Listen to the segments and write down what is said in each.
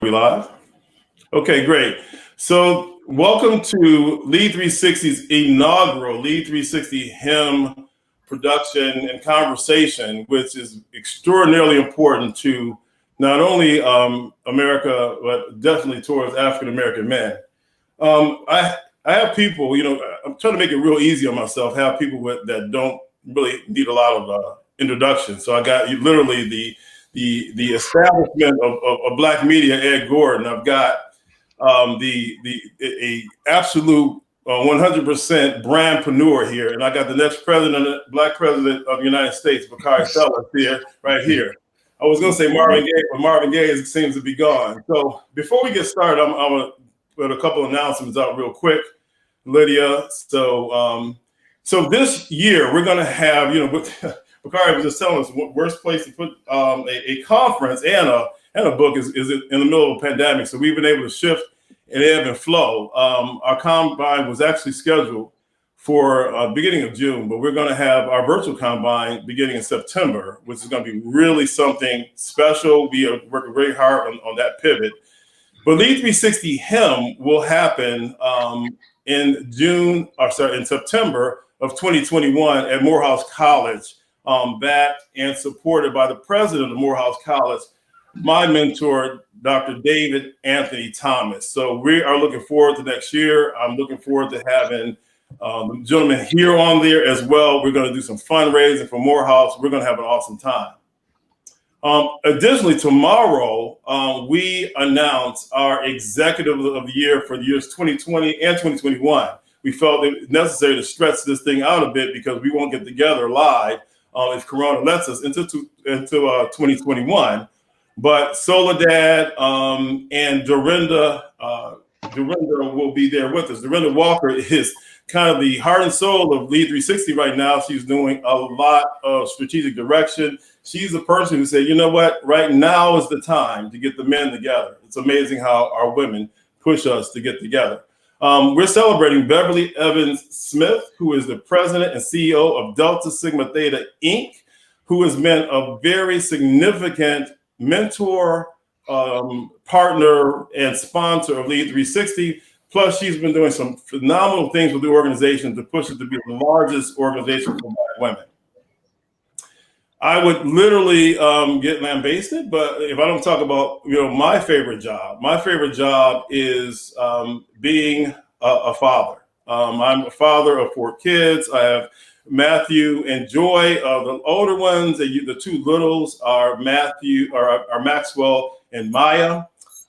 We live? Okay, great. So welcome to LEAD360's inaugural LEAD360 HIM production and conversation, which is extraordinarily important to not only America, but definitely towards African-American men. I have people, I'm trying to make it real easy on myself, have people that don't really need a lot of introduction. So I got literally the establishment of Black media, Ed Gordon. I've got a absolute 100% brandpreneur here, and I got the next president, Black president of the United States, Bakari Sellers here, right here. I was going to say Marvin Gaye, but Marvin Gaye seems to be gone. So before we get started, I'm going to put a couple announcements out real quick, Lydia. So this year we're going to have, Bakari was just telling us worst place to put a conference and a book is in the middle of a pandemic. So we've been able to shift and ebb and flow. Our combine was actually scheduled for beginning of June, but we're going to have our virtual combine beginning in September, which is going to be really something special. We are working very hard on that pivot. But LEAD360 HIM will happen in September of 2021 at Morehouse College, backed and supported by the president of Morehouse College, my mentor, Dr. David Anthony Thomas. So we are looking forward to next year. I'm looking forward to having the gentleman here on there as well. We're going to do some fundraising for Morehouse. We're going to have an awesome time. Additionally, tomorrow, we announce our executive of the year for the years 2020 and 2021. We felt it necessary to stretch this thing out a bit because we won't get together live if Corona lets us into 2021. But Soledad and Dorinda will be there with us. Dorinda Walker is kind of the heart and soul of LEAD360 right now. She's doing a lot of strategic direction. She's the person who said, you know what, right now is the time to get the men together. It's amazing how our women push us to get together. We're celebrating Beverly Evans Smith, who is the president and CEO of Delta Sigma Theta, Inc., who has been a very significant mentor, partner, and sponsor of LEAD360. Plus, she's been doing some phenomenal things with the organization to push it to be the largest organization for Black women. I would literally get lambasted, but if I don't talk about my favorite job is being a father. I'm a father of 4 kids. I have Matthew and Joy, the older ones. The 2 littles are Maxwell and Maya.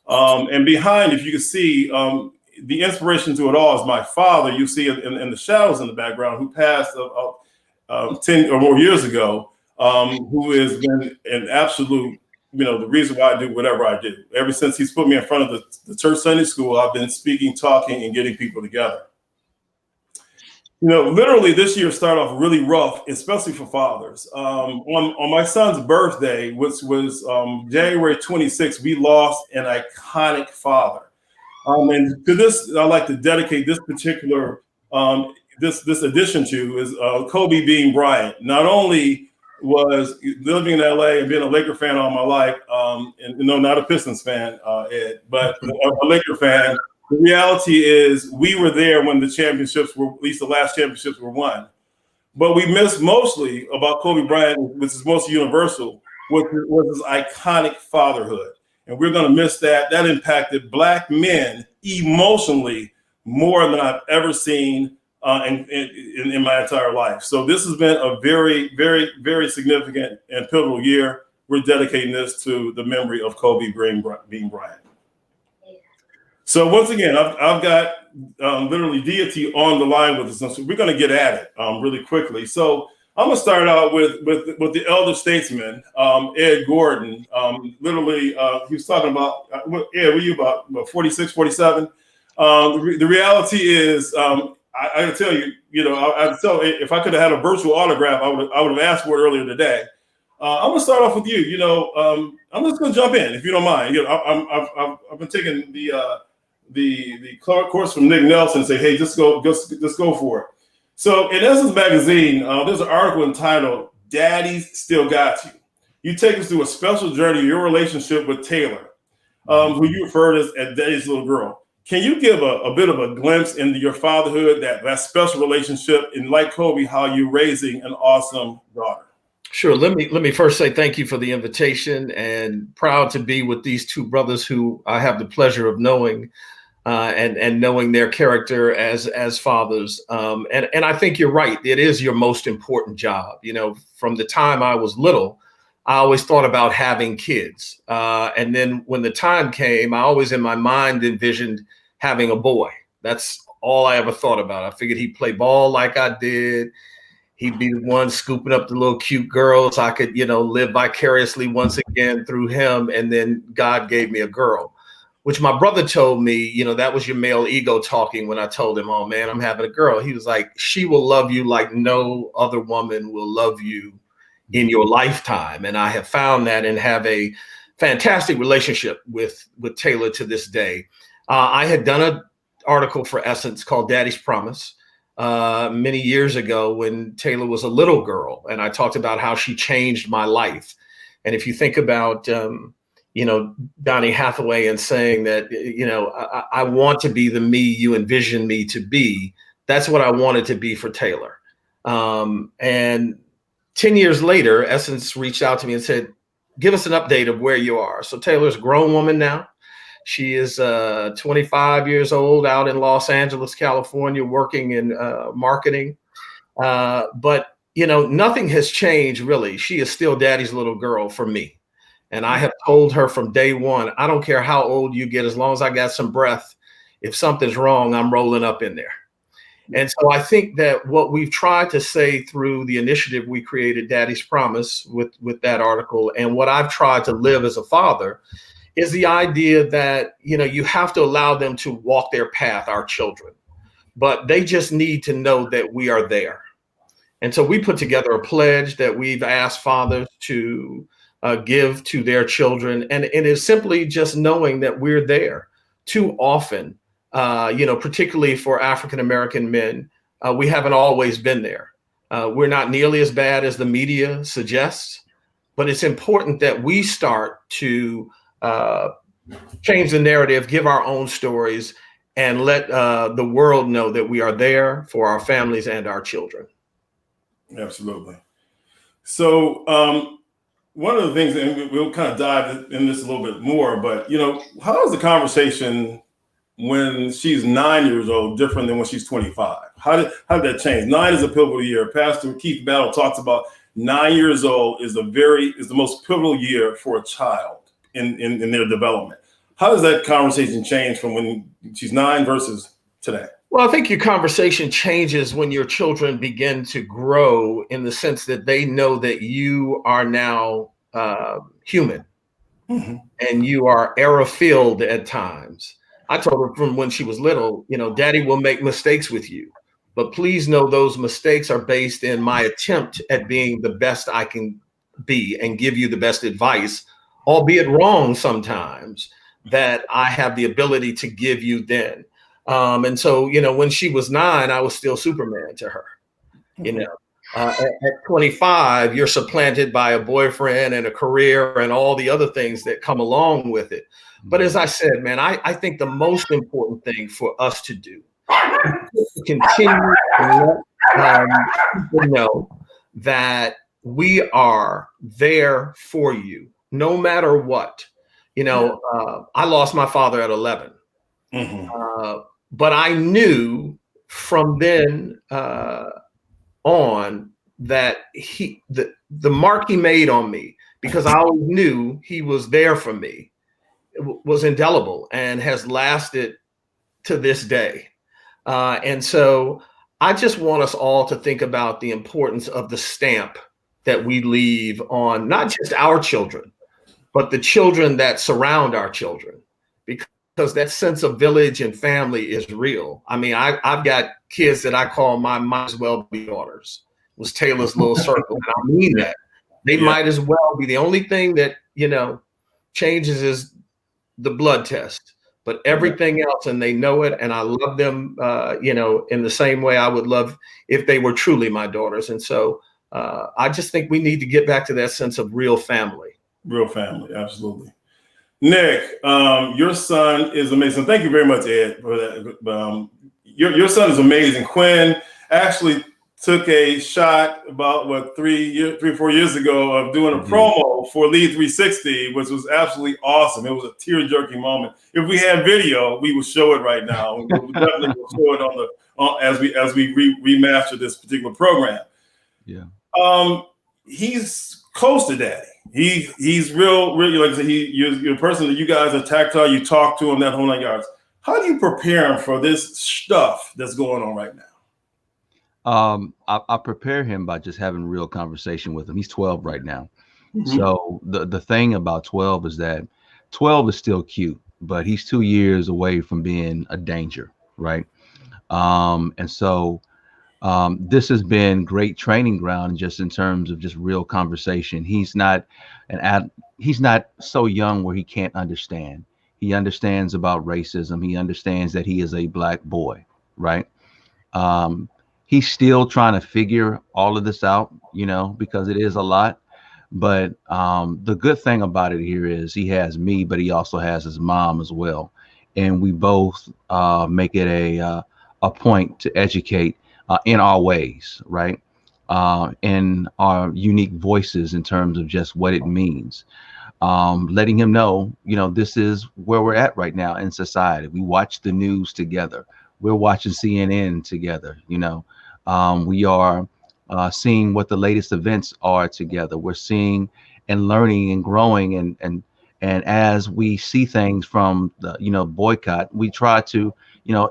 And behind, if you can see, the inspiration to it all is my father. You see in the shadows in the background, who passed 10 or more years ago. Who has been an absolute, the reason why I do whatever I do. Ever since he's put me in front of the church Sunday school, I've been speaking, talking, and getting people together. Literally this year started off really rough, especially for fathers. On my son's birthday, which was January 26th, we lost an iconic father. And to this, I'd like to dedicate this particular, this addition to is Kobe Bean Bryant. Not only was living in LA and being a Laker fan all my life, and not a Pistons fan, Ed, but a Laker fan. The reality is we were there when the championships were, at least the last championships were won. But we missed mostly about Kobe Bryant, which is most universal, was his iconic fatherhood. And we're going to miss that. That impacted Black men emotionally more than I've ever seen in my entire life. So this has been a very, very, very significant and pivotal year. We're dedicating this to the memory of Kobe Bean Bryant. So once again, I've got literally deity on the line with us. So we're going to get at it really quickly. So I'm going to start out with the elder statesman, Ed Gordon. Literally, he was talking about, were you about 46, 47? The reality is, I gotta tell you, I'd tell if I could have had a virtual autograph, I would have asked for it earlier today. I'm gonna start off with you. I'm just gonna jump in if you don't mind. I've been taking the course from Nick Nelson and say, hey, just go for it. So in Essence Magazine, there's an article entitled "Daddy's Still Got You." You take us through a special journey of your relationship with Taylor. who you referred as Daddy's little girl. Can you give a bit of a glimpse into your fatherhood, that special relationship, and like Kobe, how you're raising an awesome daughter? Sure. Let me first say thank you for the invitation, and proud to be with these two brothers who I have the pleasure of knowing, and knowing their character as fathers. And I think you're right. It is your most important job. You know, from the time I was little, I always thought about having kids. And then when the time came, I always in my mind envisioned having a boy. That's all I ever thought about. I figured he'd play ball like I did. He'd be the one scooping up the little cute girls. I could, live vicariously once again through him. And then God gave me a girl, which my brother told me, that was your male ego talking when I told him, oh man, I'm having a girl. He was like, she will love you like no other woman will love you in your lifetime. And I have found that and have a fantastic relationship with Taylor to this day. I had done an article for Essence called Daddy's Promise many years ago when Taylor was a little girl. And I talked about how she changed my life. And if you think about, Donny Hathaway and saying that, I want to be the me you envision me to be, that's what I wanted to be for Taylor. And 10 years later, Essence reached out to me and said, give us an update of where you are. So Taylor's a grown woman now. She is 25 years old, out in Los Angeles, California, working in marketing. But, nothing has changed, really. She is still daddy's little girl for me. And I have told her from day one, I don't care how old you get, as long as I got some breath, if something's wrong, I'm rolling up in there. And so I think that what we've tried to say through the initiative we created, Daddy's Promise, with that article, and what I've tried to live as a father, is the idea that, you have to allow them to walk their path, our children, but they just need to know that we are there. And so we put together a pledge that we've asked fathers to give to their children. And it is simply just knowing that we're there. Too often, particularly for African-American men, we haven't always been there. We're not nearly as bad as the media suggests, but it's important that we start to change the narrative, give our own stories, and let the world know that we are there for our families and our children. Absolutely. So one of the things, and we'll kind of dive in this a little bit more, but, how is the conversation when she's 9 years old different than when she's 25? How did that change? 9 is a pivotal year. Pastor Keith Battle talks about 9 years old is the most pivotal year for a child in their development. How does that conversation change from when she's 9 versus today? Well, I think your conversation changes when your children begin to grow, in the sense that they know that you are now human, mm-hmm. and you are error-filled at times. I told her from when she was little, Daddy will make mistakes with you, but please know those mistakes are based in my attempt at being the best I can be and give you the best advice, albeit wrong sometimes, that I have the ability to give you then. And so, when she was 9, I was still Superman to her. At 25, you're supplanted by a boyfriend and a career and all the other things that come along with it. But as I said, man, I think the most important thing for us to do is to continue to let people know that we are there for you, no matter what. I lost my father at 11. Mm-hmm. But I knew from then on that the mark he made on me, because I always knew he was there for me, was indelible and has lasted to this day. And so I just want us all to think about the importance of the stamp that we leave on not just our children, but the children that surround our children, because that sense of village and family is real. I mean, I've got kids that I call my might as well be daughters. It was Taylor's little circle. And I mean that. They might as well be. The only thing that, changes is the blood test, but everything else, and they know it. And I love them, in the same way I would love if they were truly my daughters. And so I just think we need to get back to that sense of real family. Real family. Absolutely. Nick, your son is amazing. Thank you very much, Ed, for that. Your son is amazing. Quinn actually took a shot about 3 or 4 years ago of doing a promo for LEAD360, which was absolutely awesome. It was a tear-jerking moment. If we had video, we would show it right now. We definitely will show it as we remaster this particular program. Yeah. He's close to daddy. He's really, like I said, you're a person that you guys are tactile. You talk to him, that whole 9 yards. How do you prepare him for this stuff that's going on right now? I prepare him by just having real conversation with him. He's 12 right now. So the thing about 12 is that 12 is still cute, but he's 2 years away from being a danger, right? And so this has been great training ground just in terms of just real conversation. He's not so young where he can't understand. He understands about racism. He understands that he is a Black boy, right? He's still trying to figure all of this out, because it is a lot. But the good thing about it here is he has me, but he also has his mom as well. And we both make it a point to educate in our ways, right? In our unique voices in terms of just what it means. Letting him know, this is where we're at right now in society. We watch the news together. We're watching CNN together, we are seeing what the latest events are together. We're seeing and learning and growing. And as we see things from the, boycott, we try to,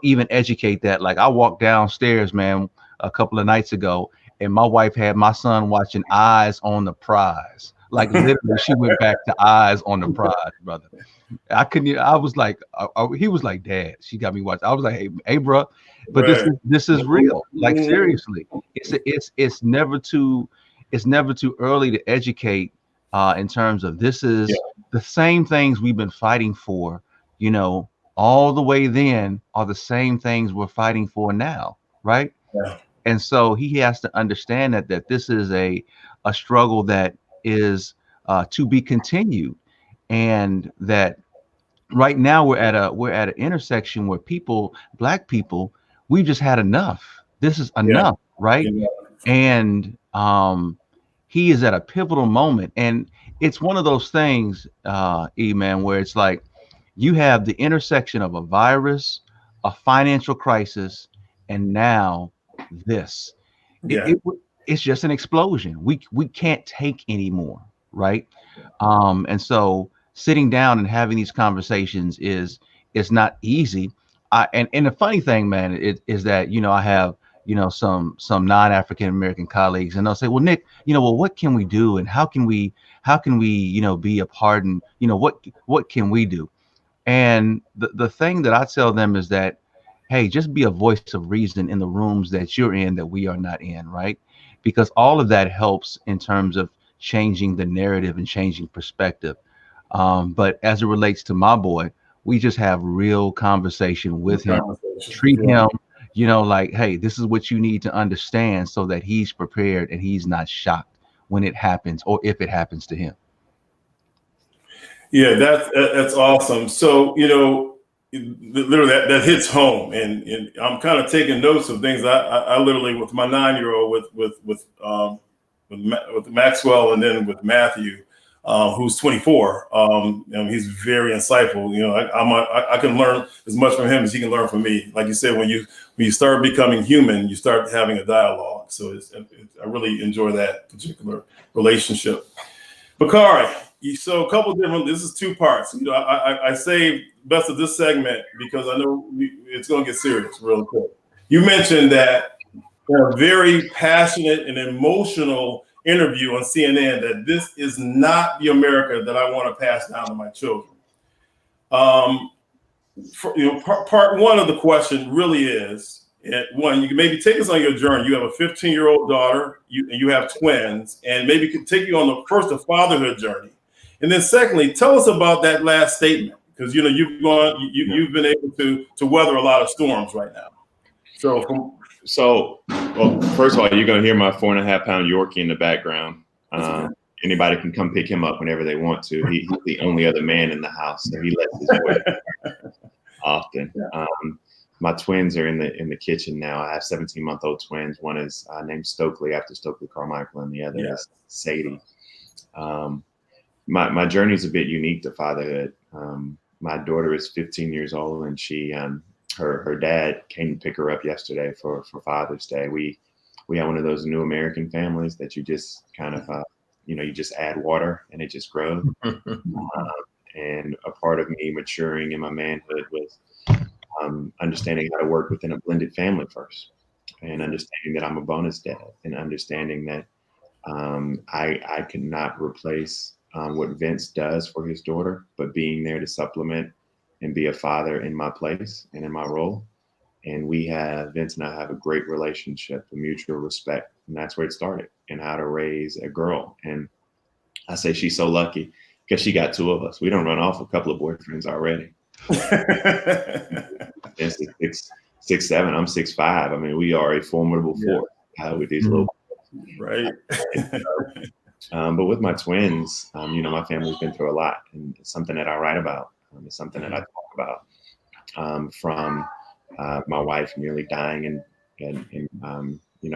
even educate that. Like I walked downstairs, man, a couple of nights ago, and my wife had my son watching Eyes on the Prize. Like literally, she went back to Eyes on the Prize, brother. I was like, he was like, Dad, she got me watching. I was like, hey, bro, but this is real. Like seriously, it's never too early to educate in terms of this is the same things we've been fighting for, all the way then are the same things we're fighting for now, right? Yeah. And so he has to understand that this is a struggle that is to be continued, and that right now we're at an intersection where Black people, we've just had enough. This is enough, right? Yeah. And he is at a pivotal moment, and it's one of those things, man, where it's like you have the intersection of a virus, a financial crisis, and now this. It's just an explosion. We can't take anymore, right? And so sitting down and having these conversations is not easy. And the funny thing, man, is that I have some non-African American colleagues, and they'll say, well, Nick, well, what can we do, and how can we be a part, and what can we do? And the thing that I tell them is that, hey, just be a voice of reason in the rooms that you're in that we are not in, right? Because all of that helps in terms of changing the narrative and changing perspective. But as it relates to my boy, we just have real conversation with him, treat him, like, hey, this is what you need to understand so that he's prepared and he's not shocked when it happens or if it happens to him. Yeah, that's awesome. So, literally that hits home, and I'm kind of taking notes of things. I literally, with my 9-year-old, with Maxwell, and then with Matthew, who's 24. He's very insightful. I can learn as much from him as he can learn from me. Like you said, when you start becoming human, you start having a dialogue. So I really enjoy that particular relationship. Bakari, so a couple different. This is two parts. I saved best of this segment because I know it's going to get serious real quick. You mentioned that a very passionate and emotional interview on CNN that this is not the America that I want to pass down to my children. Part one of the question really is, one, you can maybe take us on your journey. You have a 15-year-old daughter, and you have twins, and maybe could take you on the fatherhood journey. And then secondly, tell us about that last statement, because you've been able to weather a lot of storms right now. So well, first of all, you're going to hear my 4.5-pound Yorkie in the background. anybody can come pick him up whenever they want to. He's the only other man in the house, so he lets his voice often. My twins are in the kitchen now. I have 17-month-old twins. One is named Stokely after Stokely Carmichael, and the other is Sadie. My journey is a bit unique to fatherhood. My daughter is 15 years old, and she her dad came to pick her up yesterday for Father's Day. We have one of those new American families that you just kind of you just add water and it just grows. And a part of me maturing in my manhood was understanding how to work within a blended family first, and understanding that I'm a bonus dad, and understanding that I could not replace what Vince does for his daughter, but being there to supplement and be a father in my place and in my role. And Vince and I have a great relationship, a mutual respect. And that's where it started, and how to raise a girl. And I say she's so lucky because she got 2 of us. We don't run off a couple of boyfriends already. Vince is 6'7", I'm 6'5". I mean, we are a formidable force with these little. Right. But with my twins, my family's been through a lot, and it's something that I write about. It's something that I talk about, from my wife nearly dying and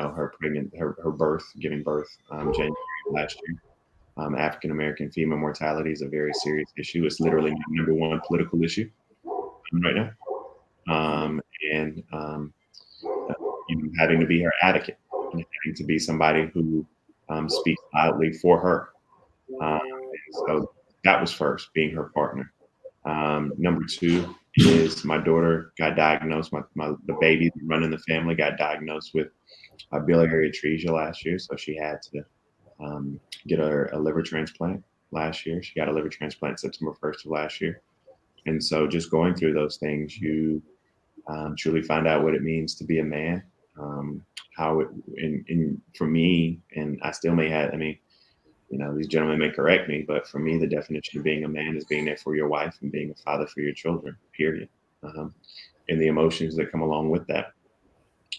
her giving birth January last year. African American female mortality is a very serious issue. It's literally my #1 political issue right now. Having to be her advocate, and having to be somebody who speaks loudly for her. And so that was first, being her partner. #2 is my daughter got diagnosed. The baby running the family got diagnosed with biliary atresia last year, so she had to get a liver transplant last year. She got a liver transplant September 1st of last year. And so just going through those things, you truly find out what it means to be a man. For me, and I still may have, these gentlemen may correct me, but for me, the definition of being a man is being there for your wife and being a father for your children, period. And the emotions that come along with that.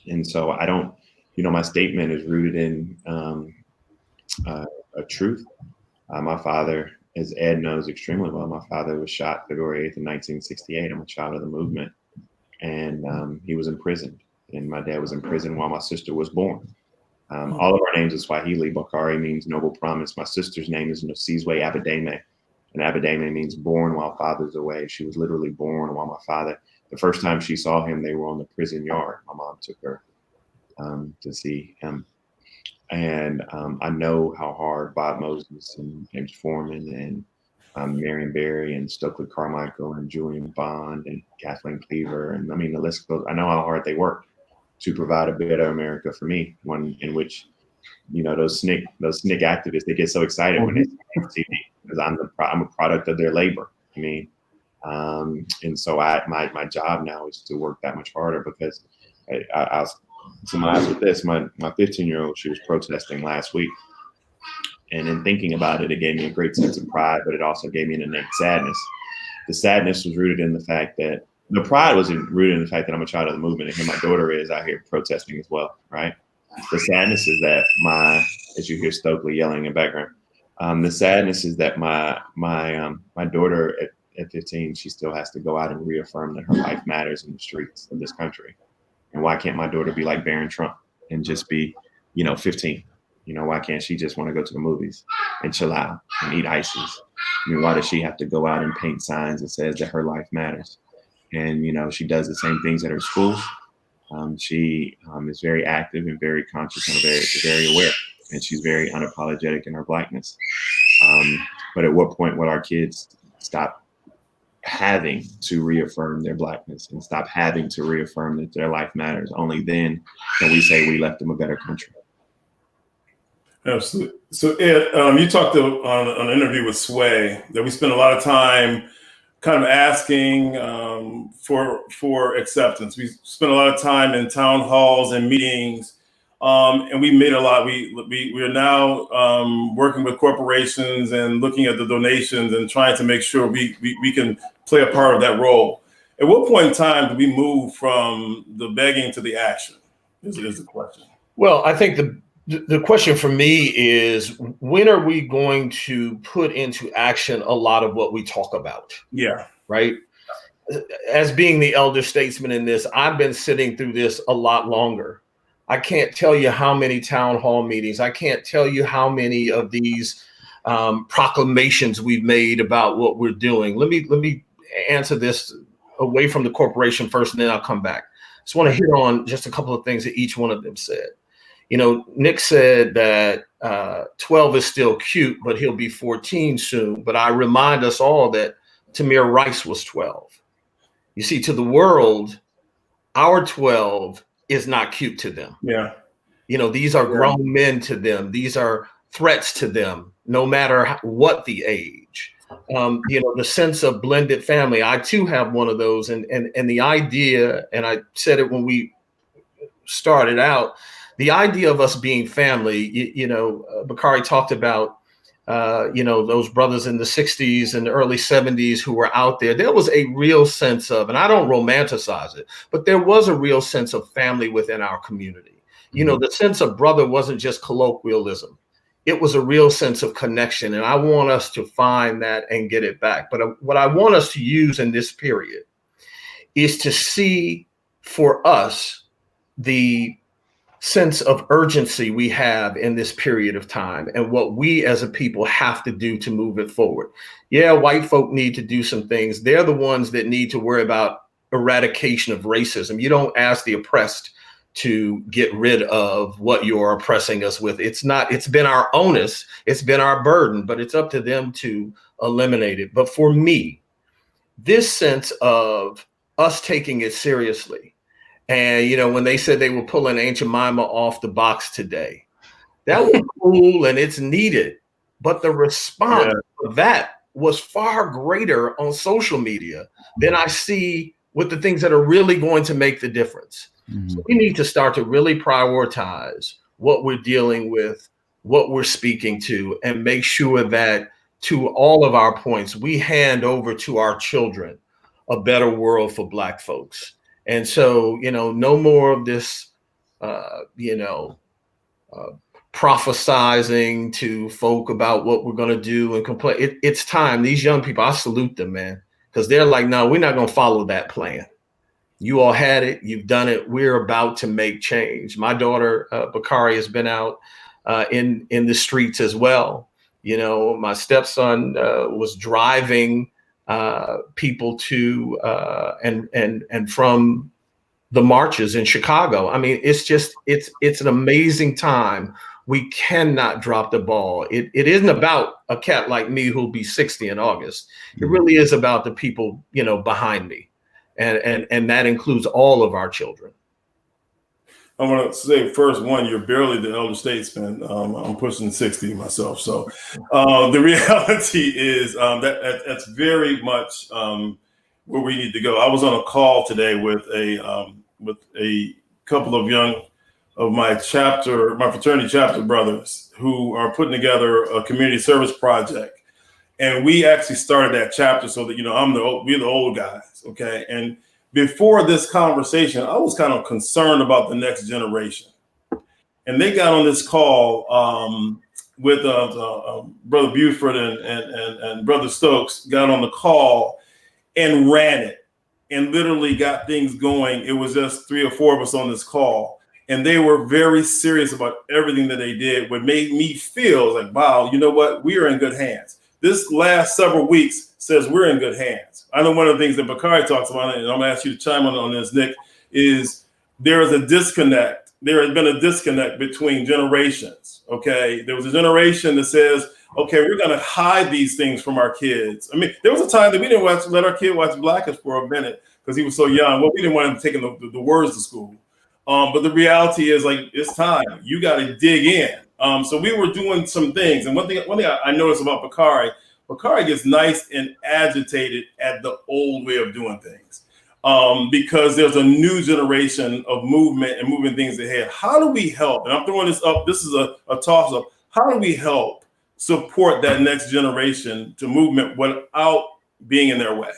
And so I don't, my statement is rooted in a truth. My father, as Ed knows extremely well, my father was shot February 8th of 1968. I'm a child of the movement. And he was imprisoned. And my dad was in prison while my sister was born. All of our names are Swahili. Bakari means noble promise. My sister's name is Nosizwe Abademe. And Abademe means born while father's away. She was literally born while my father, the first time she saw him, they were on the prison yard. My mom took her to see him. And I know how hard Bob Moses and James Foreman and Marion Barry and Stokely Carmichael and Julian Bond and Kathleen Cleaver, and the list goes. I know how hard they work to provide a better America for me, one in which, those SNCC activists, they get so excited when they see me because I'm a product of their labor. And so my job now is to work that much harder, because I was surmised with this. My 15-year-old, she was protesting last week. And in thinking about it, it gave me a great sense of pride, but it also gave me an innate sadness. The sadness was rooted in the fact that the pride was rooted in the fact that I'm a child of the movement, and here my daughter is out here protesting as well, right? The sadness is that as you hear Stokely yelling in the background, the sadness is that my daughter at 15, she still has to go out and reaffirm that her life matters in the streets of this country. And why can't my daughter be like Barron Trump and just be, 15? Why can't she just want to go to the movies and chill out and eat ices? Why does she have to go out and paint signs that says that her life matters? And, she does the same things at her schools. She is very active and very conscious and very, very aware. And she's very unapologetic in her Blackness. But at what point will our kids stop having to reaffirm their Blackness and stop having to reaffirm that their life matters? Only then can we say we left them a better country. Absolutely. So Ed, you talked on an interview with Sway that we spent a lot of time kind of asking for acceptance. We spent a lot of time in town halls and meetings, and we made a lot. We are now working with corporations and looking at the donations and trying to make sure we can play a part of that role. At what point in time do we move from the begging to the action? Is the question. Well, I think the The question for me is, when are we going to put into action a lot of what we talk about? Yeah. Right. As being the elder statesman in this, I've been sitting through this a lot longer. I can't tell you how many town hall meetings. I can't tell you how many of these proclamations we've made about what we're doing. Let me answer this away from the corporation first, and then I'll come back. Just want to hit on just a couple of things that each one of them said. You know, Nick said that 12 is still cute, but he'll be 14 soon. But I remind us all that Tamir Rice was 12. You see, to the world, our 12 is not cute to them. Yeah. You know, these are grown men to them. These are threats to them, no matter what the age. You know, the sense of blended family. I too have one of those, and the idea, and I said it when we started out, the idea of us being family. You know, Bakari talked about, you know, those brothers in the 60s and the early 70s who were out there. There was a real sense of, and I don't romanticize it, but there was a real sense of family within our community. You know, the sense of brother wasn't just colloquialism. It was a real sense of connection. And I want us to find that and get it back. But what I want us to use in this period is to see for us the sense of urgency we have in this period of time and what we as a people have to do to move it forward. Yeah, white folk need to do some things. They're the ones that need to worry about eradication of racism. You don't ask the oppressed to get rid of what you're oppressing us with. It's been our onus, it's been our burden, but it's up to them to eliminate it. But for me, this sense of us taking it seriously, and, you know, when they said they were pulling Aunt Jemima off the box today, that was cool and it's needed. But the response of that was far greater on social media than I see with the things that are really going to make the difference. So we need to start to really prioritize what we're dealing with, what we're speaking to, and make sure that to all of our points, we hand over to our children a better world for Black folks. And so, you know, no more of this, prophesizing to folk about what we're going to do and complain. It's time. These young people, I salute them, man, because they're like, no, we're not going to follow that plan. You all had it. You've done it. We're about to make change. My daughter, Bakari, has been out in the streets as well. You know, my stepson was driving people to and from the marches in Chicago. I mean, it's an amazing time. We cannot drop the ball. It isn't about a cat like me who'll be 60 in August. It really is about the people, you know, behind me, and that includes all of our children. I want to say first, one, you're barely the elder statesman. I'm pushing 60 myself. So the reality is that's very much where we need to go. I was on a call today with a couple of my fraternity chapter brothers who are putting together a community service project. And we actually started that chapter so that, you know, we're the old guys. Okay. And before this conversation, I was kind of concerned about the next generation. And they got on this call with Brother Buford and Brother Stokes got on the call and ran it and literally got things going. It was just 3 or 4 of us on this call. And they were very serious about everything that they did. What made me feel like, wow, you know what? We are in good hands. This last several weeks says we're in good hands. I know one of the things that Bakari talks about, and I'm gonna ask you to chime on this, Nick, is there is a disconnect. There has been a disconnect between generations, okay? There was a generation that says, okay, we're gonna hide these things from our kids. I mean, there was a time that we didn't let our kid watch Blackish for a minute because he was so young. Well, we didn't want him taking the words to school. But the reality is, like, it's time. You gotta dig in. So we were doing some things. And one thing I noticed about Bakari gets nice and agitated at the old way of doing things because there's a new generation of movement and moving things ahead. How do we help? And I'm throwing this up. This is a toss up. How do we help support that next generation to movement without being in their way?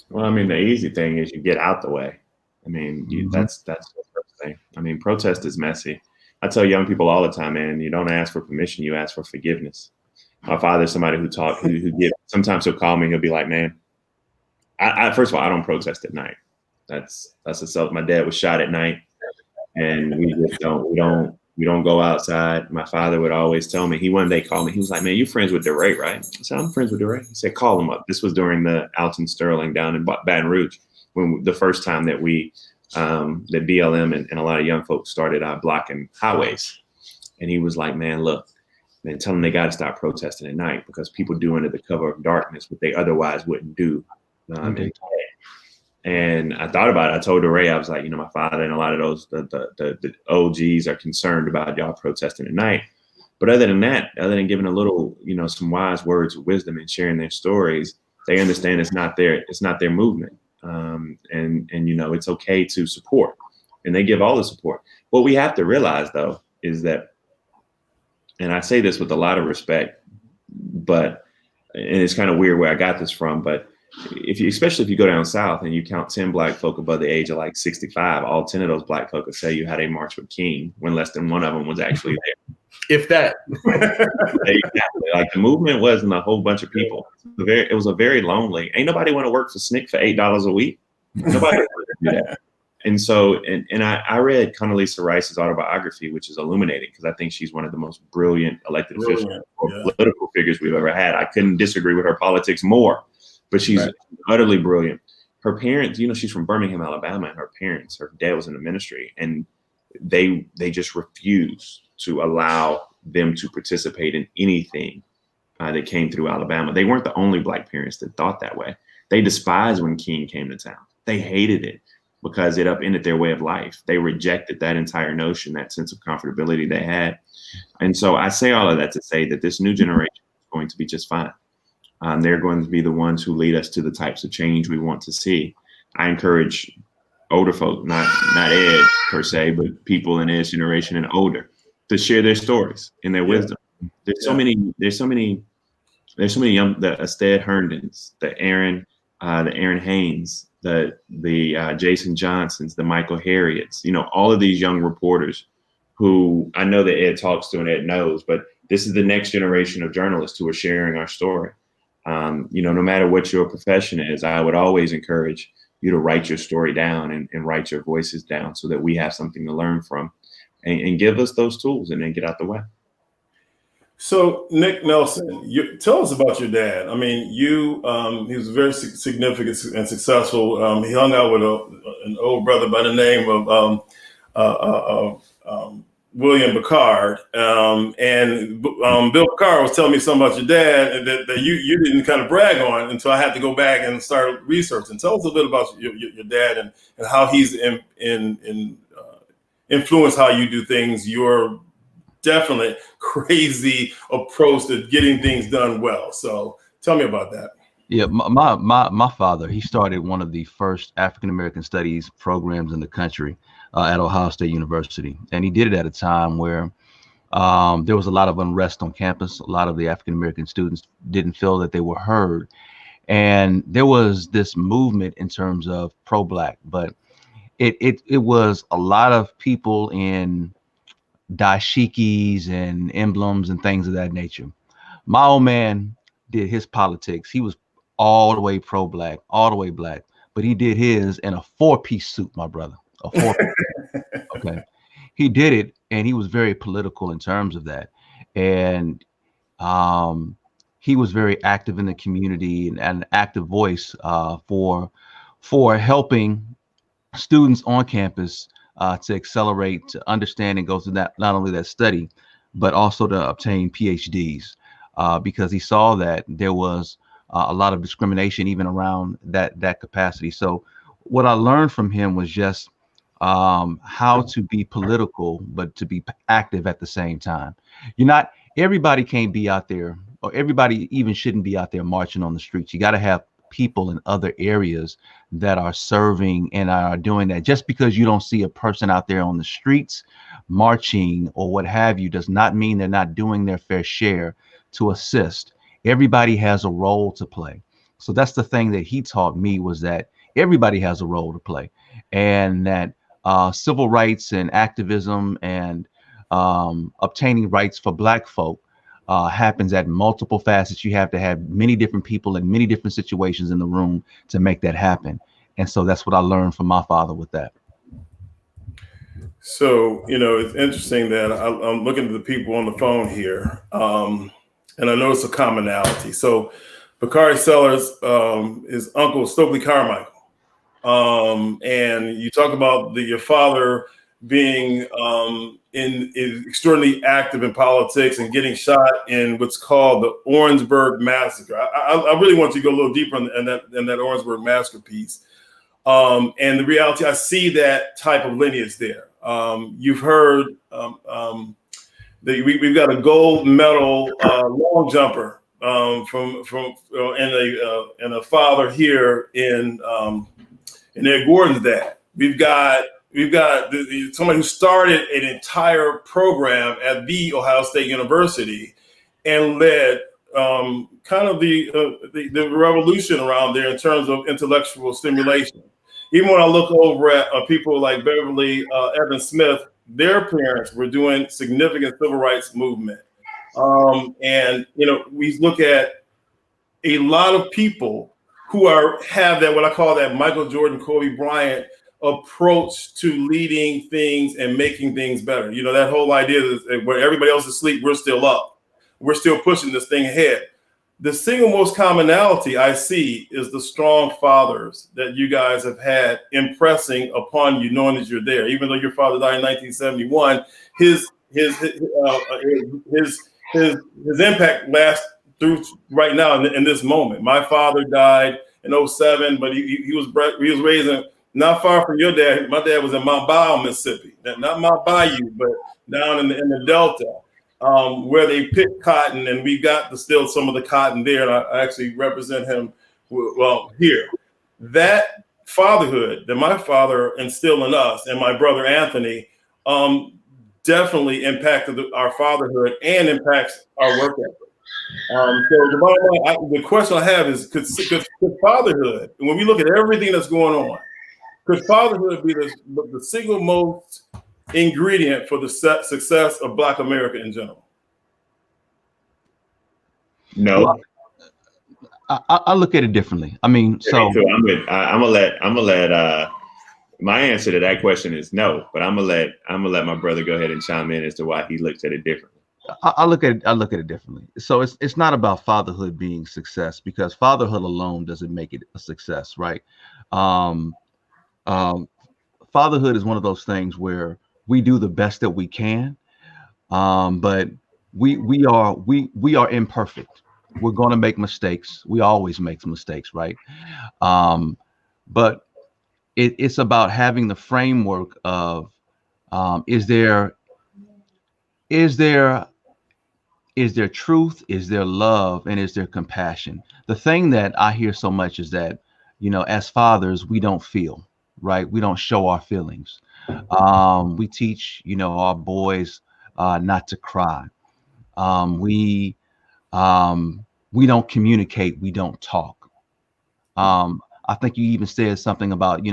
Well, I mean, the easy thing is you get out the way. I mean, that's the first thing. I mean, protest is messy. I tell young people all the time, man, you don't ask for permission, you ask for forgiveness. My father's somebody who sometimes he'll call me and he'll be like, man, I first of all, I don't protest at night. That's a self. My dad was shot at night, and we don't go outside. My father would always tell me, one day called me, he was like, man, you friends with DeRay, right? I said, I'm friends with DeRay. He said, call him up. This was during the Alton Sterling down in Baton Rouge, when the first time that that BLM and a lot of young folks started blocking highways. And he was like, man, look, man, tell them they got to stop protesting at night, because people do under the cover of darkness what they otherwise wouldn't do. And I thought about it. I told Ray, I was like, my father and a lot of those the OGs are concerned about y'all protesting at night. But other than that, other than giving a little, some wise words of wisdom and sharing their stories, they understand it's not their movement. And it's okay to support, and they give all the support. What we have to realize, though, is that, and I say this with a lot of respect, and it's kind of weird where I got this from, but especially if you go down south and you count 10 black folk above the age of like 65, all 10 of those black folk will tell you how they marched with King when less than one of them was actually there. If that. Exactly. Like, the movement wasn't a whole bunch of people. It was a very lonely. Ain't nobody want to work for SNCC for $8 a week. Nobody wanted to do that. And so, and I read Condoleezza Rice's autobiography, which is illuminating, because I think she's one of the most brilliant elected officials or political figures we've ever had. I couldn't disagree with her politics more, but she's utterly brilliant. Her parents, she's from Birmingham, Alabama, and her dad was in the ministry, and they just refused to allow them to participate in anything that came through Alabama. They weren't the only black parents that thought that way. They despised when King came to town. They hated it because it upended their way of life. They rejected that entire notion, that sense of comfortability they had. And so I say all of that to say that this new generation is going to be just fine. They're going to be the ones who lead us to the types of change we want to see. I encourage older folk, not Ed per se, but people in Ed's generation and older, to share their stories and their wisdom. There's so many young, the Stead Herndons, the Aaron Haynes, the Jason Johnsons, the Michael Harriets, all of these young reporters who I know that Ed talks to and Ed knows, but this is the next generation of journalists who are sharing our story. No matter what your profession is, I would always encourage you to write your story down and write your voices down so that we have something to learn from, and give us those tools and then get out the way. So, Nick Nelson, tell us about your dad. I mean, he was very significant and successful. He hung out with an old brother by the name of William Picard. And Bill Picard was telling me something about your dad that you didn't kind of brag on until I had to go back and start researching. Tell us a little bit about your dad and how he's influenced how you do things. Your definitely crazy approach to getting things done well. So tell me about that. Yeah, my father, he started one of the first African-American studies programs in the country at Ohio State University. And he did it at a time where there was a lot of unrest on campus. A lot of the African-American students didn't feel that they were heard. And there was this movement in terms of pro-Black, but it was a lot of people in dashikis and emblems and things of that nature. My old man did his politics. He was all the way pro-Black, all the way Black, but he did his in a 4-piece suit, my brother. A 4-piece. Okay. He did it, and he was very political in terms of that. And he was very active in the community and an active voice for helping students on campus to accelerate, to understand and go through that, not only that study, but also to obtain PhDs, because he saw that there was a lot of discrimination even around that capacity. So what I learned from him was just how to be political, but to be active at the same time. Everybody can't be out there, or everybody even shouldn't be out there marching on the streets. You got to have people in other areas that are serving and are doing that. Just because you don't see a person out there on the streets marching or what have you does not mean they're not doing their fair share to assist. Everybody has a role to play. So that's the thing that he taught me, was that everybody has a role to play, and that civil rights and activism and obtaining rights for Black folk happens at multiple facets. You have to have many different people in many different situations in the room to make that happen. And so that's what I learned from my father with that. So, it's interesting that I'm looking at the people on the phone here, and I know it's a commonality. So, Bakari Sellers, is Uncle Stokely Carmichael. And you talk about your father being in extraordinarily active in politics and getting shot in what's called the Orangeburg Massacre. I really want you to go a little deeper in that Orangeburg Massacre piece. And the reality, I see that type of lineage there. You've heard we've got a gold medal long jumper and a father here in Ed Gordon's dad. We've got somebody who started an entire program at the Ohio State University and led kind of the revolution around there in terms of intellectual stimulation. Even when I look over at people like Beverly Evans Smith, their parents were doing significant civil rights movement. And we look at a lot of people who have that, what I call that Michael Jordan, Kobe Bryant approach to leading things and making things better. That whole idea that where everybody else is asleep, we're still up. We're still pushing this thing ahead. The single most commonality I see is the strong fathers that you guys have had impressing upon you, knowing that you're there. Even though your father died in 1971, his impact lasts through right now in this moment. My father died in 2007, but he was raised not far from your dad. My dad was in Mount Bayou, Mississippi, not Mount Bayou, but down in the Delta. Where they pick cotton, and we got to steal some of the cotton there. And I actually represent him here. That fatherhood that my father instilled in us and my brother Anthony definitely impacted our fatherhood and impacts our work ethic. So the question I have is, could fatherhood, when we look at everything that's going on, could fatherhood be the single most ingredient for the success of Black America in general? No. I look at it differently. I mean, so I'm gonna let my answer to that question is no, but I'm gonna let my brother go ahead and chime in as to why he looks at it differently. I look at it differently. So it's not about fatherhood being success, because fatherhood alone doesn't make it a success, right? Fatherhood is one of those things where we do the best that we can, but we are imperfect. We're going to make mistakes. We always make mistakes, right? But it's about having the framework of is there truth, is there love, and is there compassion? The thing that I hear so much is that, as fathers, we don't feel, right? We don't show our feelings. We teach, our boys not to cry. We don't communicate. We don't talk. I think you even said something about,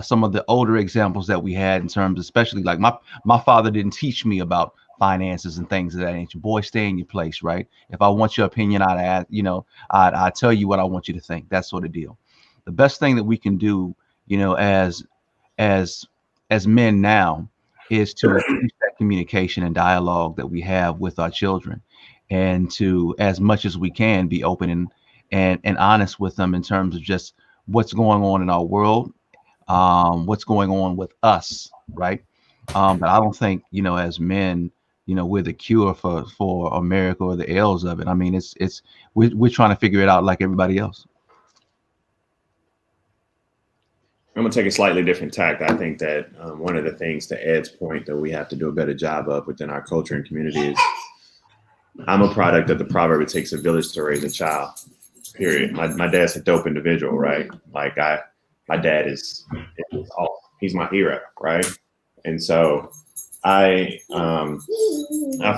some of the older examples that we had in terms, especially like my father didn't teach me about finances and things of that nature. Boy, stay in your place, right? If I want your opinion, I'd tell you what I want you to think. That sort of deal. The best thing that we can do, as men now, is to increase that communication and dialogue that we have with our children, and to, as much as we can, be open and honest with them in terms of just what's going on in our world, what's going on with us, right? But I don't think, as men, we're the cure for America or the ills of it. I mean, we're trying to figure it out like everybody else. I'm gonna take a slightly different tact. I think that one of the things, to Ed's point, that we have to do a better job of within our culture and community is, I'm a product of the proverb, it takes a village to raise a child, period. My dad's a dope individual, right? Like my dad is he's my hero, right? And so I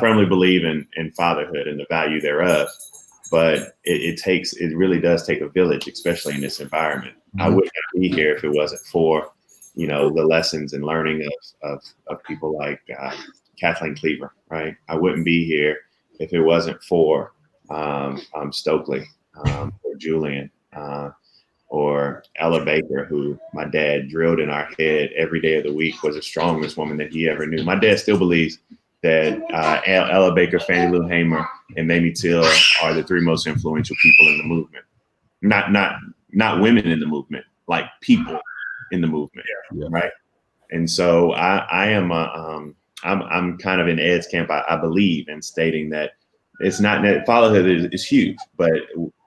firmly believe in fatherhood and the value thereof, but it really does take a village, especially in this environment. Mm-hmm. I would not be here if it wasn't for, the lessons and learning of people like Kathleen Cleaver, right? I wouldn't be here if it wasn't for Stokely or Julian or Ella Baker, who my dad drilled in our head every day of the week was the strongest woman that he ever knew. My dad still believes that Ella Baker, Fannie Lou Hamer, and Mamie Till are the three most influential people in the movement. Not women in the movement, like people in the movement, right? And so I am I'm kind of in Ed's camp. I believe in stating that it's not fatherhood is huge, but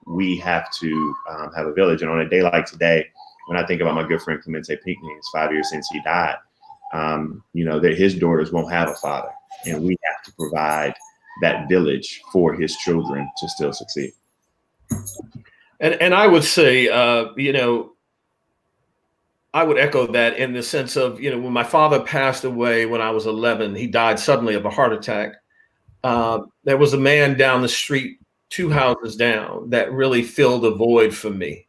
we have to have a village. And on a day like today, when I think about my good friend Clemente Pinckney, it's 5 years since he died. That his daughters won't have a father, and we have to provide that village for his children to still succeed. And I would say, I would echo that in the sense of, when my father passed away when I was 11, he died suddenly of a heart attack. There was a man down the street, 2 houses down, that really filled a void for me.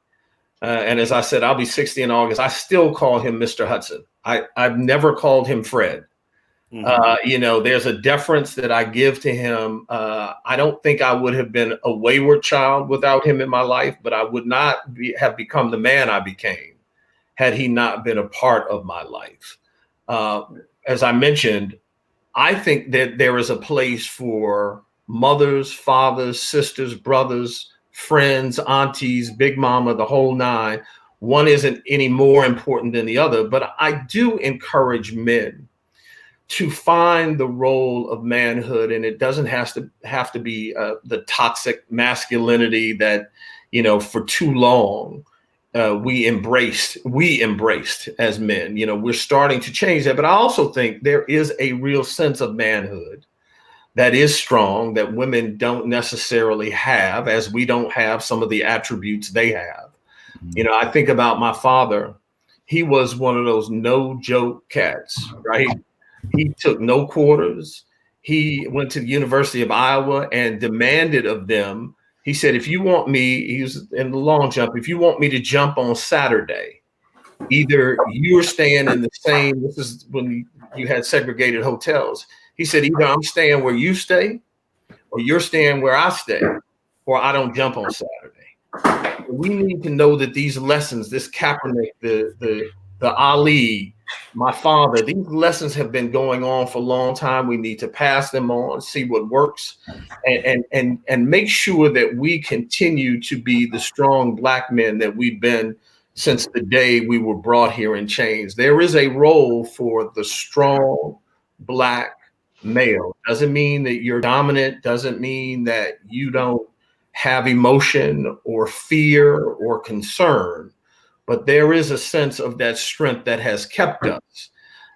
And as I said, I'll be 60 in August. I still call him Mr. Hudson. I've never called him Fred. There's a deference that I give to him. I don't think I would have been a wayward child without him in my life, but I would not have become the man I became had he not been a part of my life. As I mentioned, I think that there is a place for mothers, fathers, sisters, brothers, friends, aunties, big mama, the whole nine. One isn't any more important than the other, but I do encourage men to find the role of manhood, and it doesn't have to be the toxic masculinity that, for too long we embraced as men. We're starting to change that, but I also think there is a real sense of manhood that is strong that women don't necessarily have, as we don't have some of the attributes they have. I think about my father. He was one of those no joke cats, right? He took no quarters. He went to the University of Iowa and demanded of them. He said, if you want me, he was in the long jump, if you want me to jump on Saturday, either you're staying in the same, this is when you had segregated hotels. He said, either I'm staying where you stay or you're staying where I stay, or I don't jump on Saturday. We need to know that these lessons, this Kaepernick, the Ali, my father, these lessons have been going on for a long time. We need to pass them on, see what works, and make sure that we continue to be the strong Black men that we've been since the day we were brought here in chains. There is a role for the strong Black male. Doesn't mean that you're dominant, doesn't mean that you don't have emotion or fear or concern, but there is a sense of that strength that has kept us.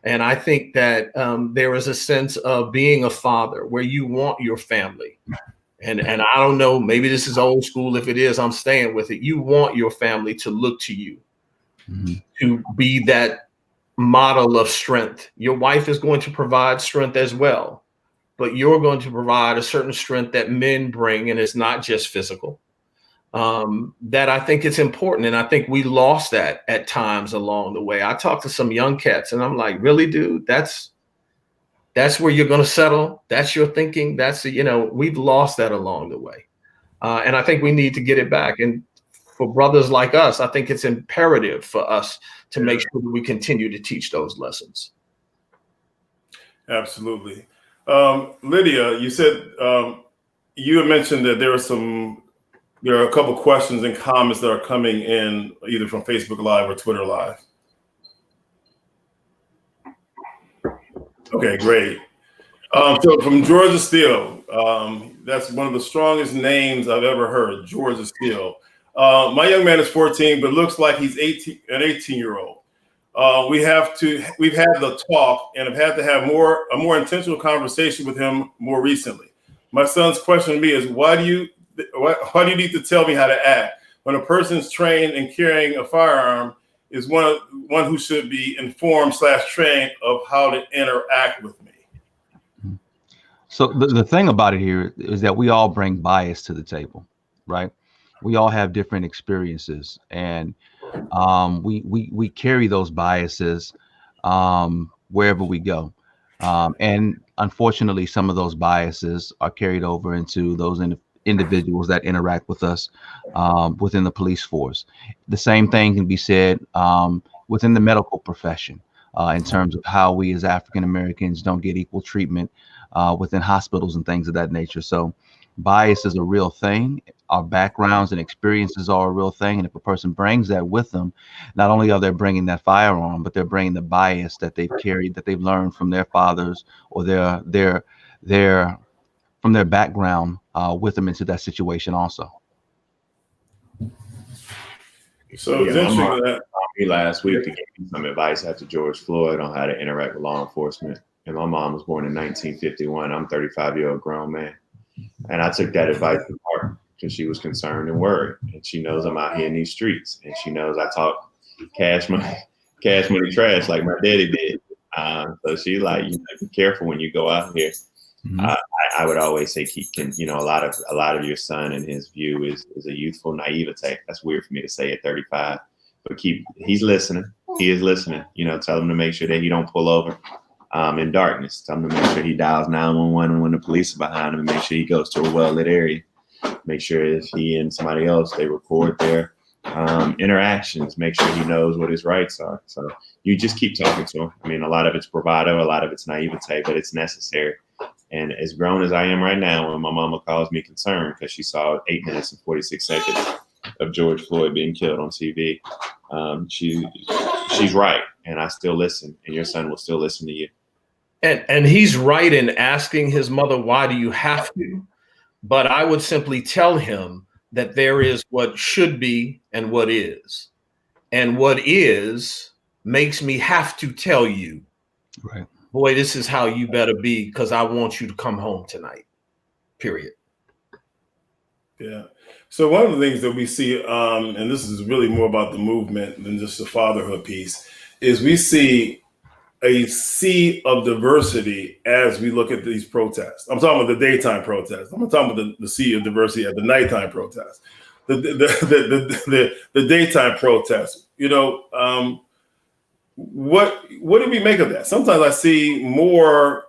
And I think that there is a sense of being a father where you want your family. And I don't know, maybe this is old school. If it is, I'm staying with it. You want your family to look to you, to be that model of strength. Your wife is going to provide strength as well, but you're going to provide a certain strength that men bring, and it's not just physical. That I think it's important, and I think we lost that at times along the way. I talked to some young cats, and I'm like, really, dude? That's where you're going to settle? That's your thinking? We've lost that along the way, and I think we need to get it back. And for brothers like us, I think it's imperative for us to make sure that we continue to teach those lessons. Absolutely. Lydia, you said you had mentioned that there are a couple questions and comments that are coming in either from Facebook Live or Twitter Live. Okay, great. So from Georgia Steele, that's one of the strongest names I've ever heard, Georgia Steele. My young man is 14, but looks like he's an 18-year-old. We've had the talk and have had to have a more intentional conversation with him more recently. My son's question to me is, why do you need to tell me how to act when a person's trained in carrying a firearm is one who should be informed / trained of how to interact with me? So the thing about it here is that we all bring bias to the table, right? We all have different experiences, and we carry those biases wherever we go. And unfortunately, some of those biases are carried over into those individuals that interact with us within the police force. The same thing can be said within the medical profession in terms of how we as African Americans don't get equal treatment within hospitals and things of that nature. So bias is a real thing. Our backgrounds and experiences are a real thing. And if a person brings that with them, not only are they bringing that firearm, but they're bringing the bias that they've carried, that they've learned from their fathers or their from their background with them into that situation also. So it's interesting that me last week to give me some advice after George Floyd on how to interact with law enforcement. And my mom was born in 1951. I'm a 35-year-old grown man. And I took that advice to heart because she was concerned and worried. And she knows I'm out here in these streets. And she knows I talk cash money trash like my daddy did. So she like, be careful when you go out here. Mm-hmm. I would always say, a lot of your son and his view is a youthful naivete. That's weird for me to say at 35, but he's listening. He is listening. Tell him to make sure that he don't pull over in darkness. Tell him to make sure he dials 911 when the police are behind him, and make sure he goes to a well-lit area. Make sure if he and somebody else, they record their interactions. Make sure he knows what his rights are. So you just keep talking to him. I mean, a lot of it's bravado, a lot of it's naivete, but it's necessary. And as grown as I am right now, when my mama calls me concerned because she saw 8 minutes and 46 seconds of George Floyd being killed on TV, she's right. And I still listen, and your son will still listen to you. And he's right in asking his mother, why do you have to? But I would simply tell him that there is what should be and what is. And what is makes me have to tell you, right, boy, this is how you better be, because I want you to come home tonight, period. Yeah. So one of the things that we see, and this is really more about the movement than just the fatherhood piece, is we see a sea of diversity as we look at these protests. I'm talking about the daytime protests. I'm not talking about the sea of diversity at the nighttime protests. The daytime protests. What do we make of that? Sometimes I see more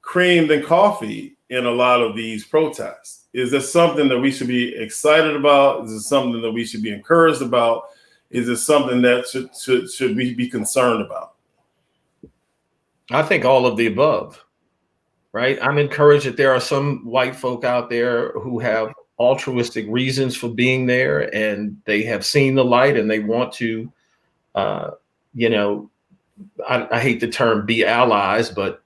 cream than coffee in a lot of these protests. Is this something that we should be excited about? Is it something that we should be encouraged about? Is it something that should we be concerned about? I think all of the above, right? I'm encouraged that there are some white folk out there who have altruistic reasons for being there, and they have seen the light and they want to, I hate the term be allies, but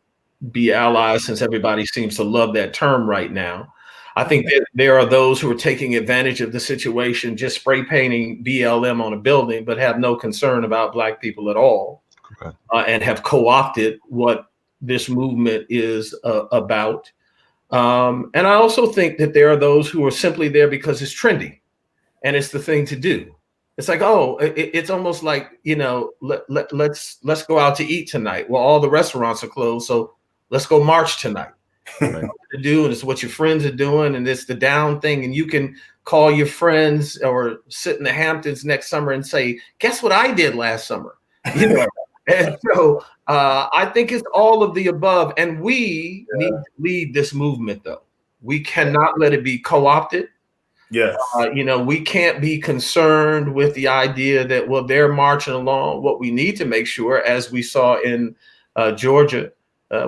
be allies since everybody seems to love that term right now. I think that there are those who are taking advantage of the situation, just spray painting BLM on a building, but have no concern about Black people at all. And have co-opted what this movement is about. And I also think that there are those who are simply there because it's trendy and it's the thing to do. It's like, it's almost like, let's go out to eat tonight. Well, all the restaurants are closed, so let's go march tonight. Right. To do, and it's what your friends are doing, and it's the down thing. And you can call your friends or sit in the Hamptons next summer and say, guess what I did last summer? And so I think it's all of the above. And we need to lead this movement, though. We cannot let it be co-opted. Yes. We can't be concerned with the idea that, well, they're marching along. What we need to make sure, as we saw in Georgia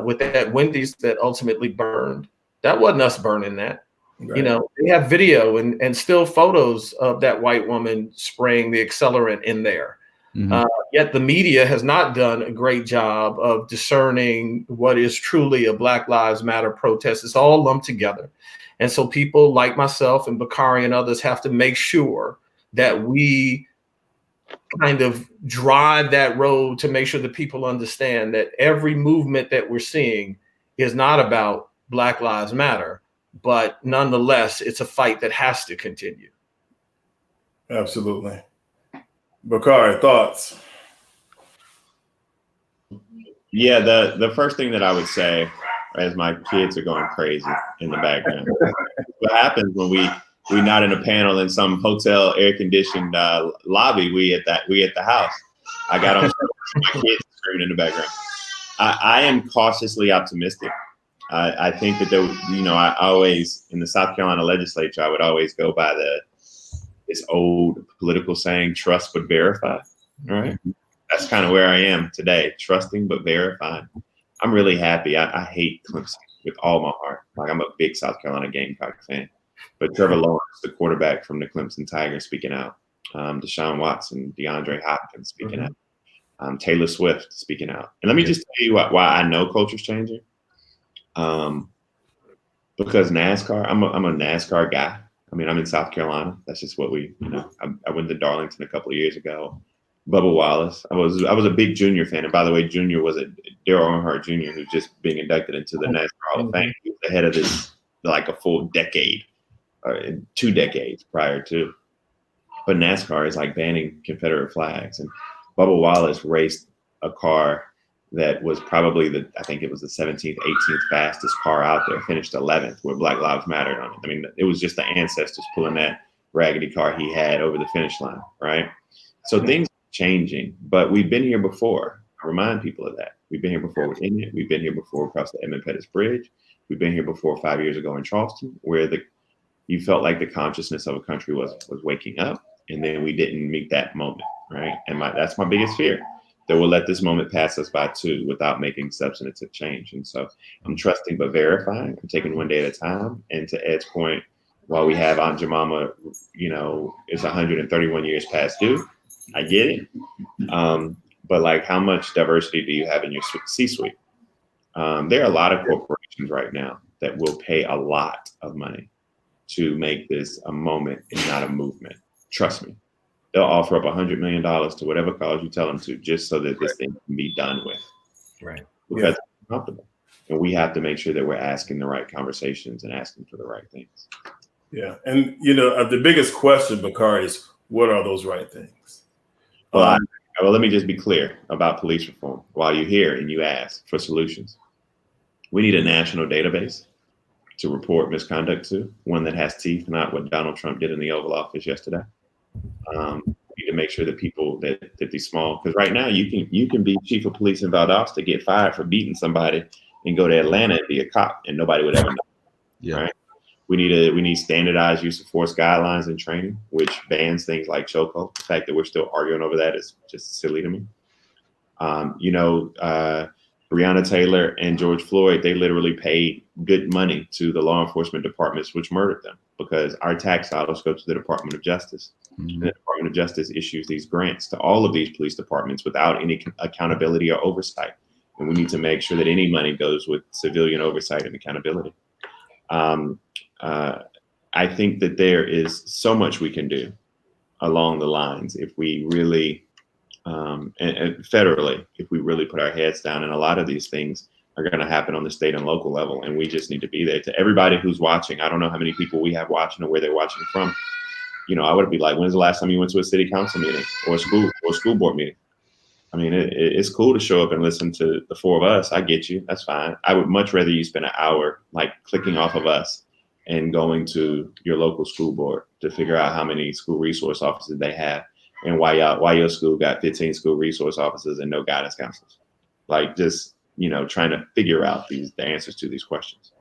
with that Wendy's that ultimately burned, that wasn't us burning that. Right. They have video and still photos of that white woman spraying the accelerant in there. Mm-hmm. Yet the media has not done a great job of discerning what is truly a Black Lives Matter protest. It's all lumped together. And so people like myself and Bakari and others have to make sure that we kind of drive that road to make sure that people understand that every movement that we're seeing is not about Black Lives Matter, but nonetheless, it's a fight that has to continue. Absolutely. Bakari, thoughts? Yeah, the first thing that I would say, as my kids are going crazy in the background, what happens when we're not in a panel in some hotel air conditioned lobby? We at the house. I got on my kids screaming in the background. I am cautiously optimistic. I think that I always, in the South Carolina legislature, I would always go by this old political saying, trust but verify. All right. That's kind of where I am today, trusting but verifying. I'm really happy. I hate Clemson with all my heart. Like, I'm a big South Carolina Gamecock fan. But Trevor Lawrence, the quarterback from the Clemson Tigers, speaking out. Deshaun Watson, DeAndre Hopkins speaking out. Taylor Swift speaking out. And let me just tell you why I know culture's changing. Because NASCAR, I'm a NASCAR guy. I mean, I'm in South Carolina. That's just what I went to Darlington a couple of years ago. Bubba Wallace. I was a big Junior fan. And by the way, Junior was Daryl Earnhardt Jr., who's just being inducted into the NASCAR Hall of Fame. He was ahead of this like a full decade, or 2 decades prior to. But NASCAR is like banning Confederate flags. And Bubba Wallace raced a car that was probably I think it was the 17th, 18th fastest car out there, finished 11th with Black Lives Matter on it. I mean, it was just the ancestors pulling that raggedy car he had over the finish line, right? So things are changing, but we've been here before. I remind people of that. We've been here before with India. We've been here before across the Edmund Pettus Bridge. We've been here before 5 years ago in Charleston, where you felt like the consciousness of a country was waking up, and then we didn't meet that moment, right? And that's my biggest fear, that we'll let this moment pass us by too without making substantive change. And so I'm trusting but verifying. I'm taking one day at a time. And to Ed's point, while we have Aunt Jemima, is 131 years past due, I get it. But like, how much diversity do you have in your C-suite? There are a lot of corporations right now that will pay a lot of money to make this a moment and not a movement. Trust me. They'll offer up $100 million to whatever cause you tell them to, just so that this thing can be done with. Right. Because it's comfortable. And we have to make sure that we're asking the right conversations and asking for the right things. Yeah. And, the biggest question, Bakari, is what are those right things? Well, let me just be clear about police reform. While you're here and you ask for solutions, we need a national database to report misconduct to, one that has teeth, not what Donald Trump did in the Oval Office yesterday. We need to make sure that people that these small, because right now you can be chief of police in Valdosta, get fired for beating somebody, and go to Atlanta and be a cop, and nobody would ever know. Yeah. Right? We need standardized use of force guidelines and training, which bans things like chokehold. The fact that we're still arguing over that is just silly to me. Breonna Taylor and George Floyd, they literally paid good money to the law enforcement departments which murdered them, because our tax dollars go to the Department of Justice. And the Department of Justice issues these grants to all of these police departments without any accountability or oversight. And we need to make sure that any money goes with civilian oversight and accountability. I think that there is so much we can do along the lines if we really, and federally, if we really put our heads down. And a lot of these things are going to happen on the state and local level, and we just need to be there. To everybody who's watching, I don't know how many people we have watching or where they're watching from. I would be like, when's the last time you went to a city council meeting or a school board meeting? I mean, it's cool to show up and listen to the 4 of us. I get you. That's fine. I would much rather you spend an hour like clicking off of us and going to your local school board to figure out how many school resource officers they have, and why your school got 15 school resource officers and no guidance counselors. Like, just, trying to figure out the answers to these questions.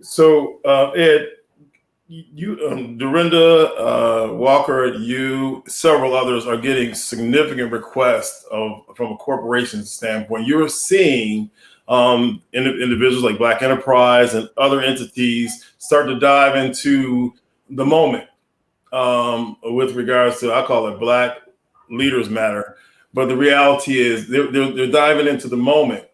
So, Ed, you, Dorinda, Walker, you, several others are getting significant requests from a corporation standpoint. You're seeing individuals like Black Enterprise and other entities start to dive into the moment with regards to, I call it Black Leaders Matter. But the reality is they're diving into the moment.